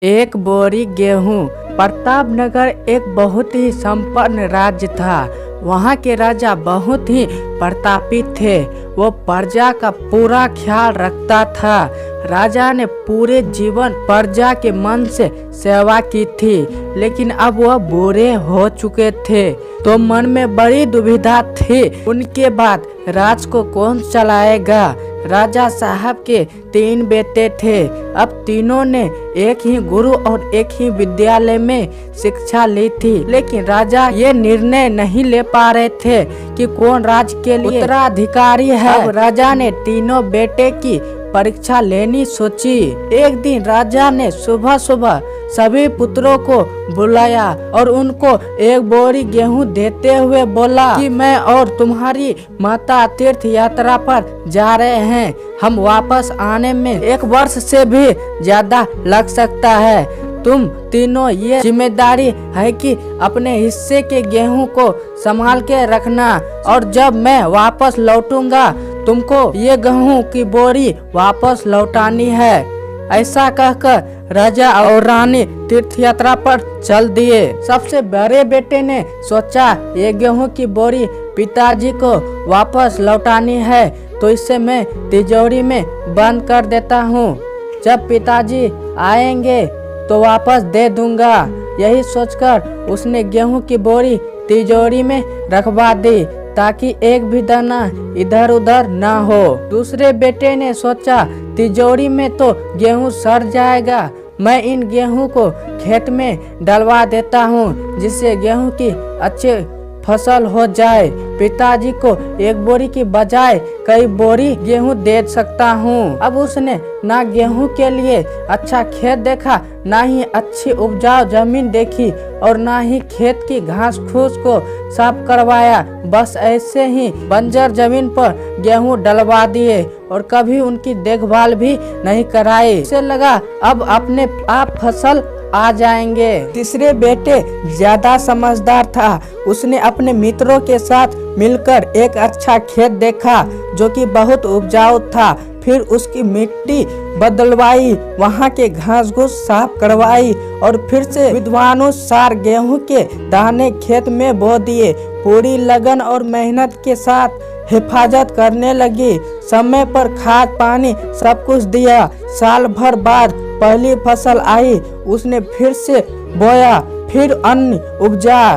एक बोरी गेहूं। प्रतापनगर एक बहुत ही संपन्न राज्य था। वहाँ के राजा बहुत ही प्रतापी थे। वो प्रजा का पूरा ख्याल रखता था। राजा ने पूरे जीवन प्रजा के मन से सेवा की थी, लेकिन अब वह बूढ़े हो चुके थे, तो मन में बड़ी दुविधा थी। उनके बाद राज को कौन चलाएगा। राजा साहब के 3 बेटे थे। अब तीनों ने एक ही गुरु और एक ही विद्यालय में शिक्षा ली थी, लेकिन राजा ये निर्णय नहीं ले पा रहे थे कि कौन राज्य के लिए उत्तराधिकारी है। अब राजा ने तीनों बेटे की परीक्षा लेनी सोची। एक दिन राजा ने सुबह सुबह सभी पुत्रों को बुलाया और उनको एक बोरी गेहूं देते हुए बोला कि मैं और तुम्हारी माता तीर्थ यात्रा पर जा रहे हैं। हम वापस आने में 1 वर्ष से भी ज्यादा लग सकता है। तुम तीनों ये जिम्मेदारी है कि अपने हिस्से के गेहूं को संभाल के रखना, और जब मैं वापस लौटूंगा तुमको ये गेहूं की बोरी वापस लौटानी है। ऐसा कहकर राजा और रानी तीर्थ यात्रा पर चल दिए। सबसे बड़े बेटे ने सोचा ये गेहूं की बोरी पिताजी को वापस लौटानी है, तो इसे मैं तिजोरी में बंद कर देता हूँ। जब पिताजी आएंगे तो वापस दे दूंगा। यही सोचकर उसने गेहूं की बोरी तिजोरी में रखवा दी, ताकि एक भी दाना इधर उधर ना हो। दूसरे बेटे ने सोचा तिजोरी में तो गेहूं सड़ जाएगा, मैं इन गेहूं को खेत में डलवा देता हूं, जिससे गेहूं की अच्छी फसल हो जाए। पिताजी को 1 बोरी की बजाय कई बोरी गेहूं दे सकता हूं। अब उसने ना गेहूं के लिए अच्छा खेत देखा, ना ही अच्छी उपजाऊ जमीन देखी, और ना ही खेत की घास फूस को साफ करवाया। बस ऐसे ही बंजर जमीन पर गेहूं डलवा दिए और कभी उनकी देखभाल भी नहीं कराई। उसे लगा अब अपने आप फसल आ जाएंगे। तीसरे बेटे ज्यादा समझदार था। उसने अपने मित्रों के साथ मिलकर एक अच्छा खेत देखा जो कि बहुत उपजाऊ था। फिर उसकी मिट्टी बदलवाई, वहाँ के घास घूस साफ करवाई और फिर से विद्वानुसार गेहूं के दाने खेत में बो दिए। पूरी लगन और मेहनत के साथ हिफाजत करने लगी। समय पर खाद पानी सब कुछ दिया। साल भर बाद पहली फसल आई। उसने फिर से बोया, फिर अन्न उपजा।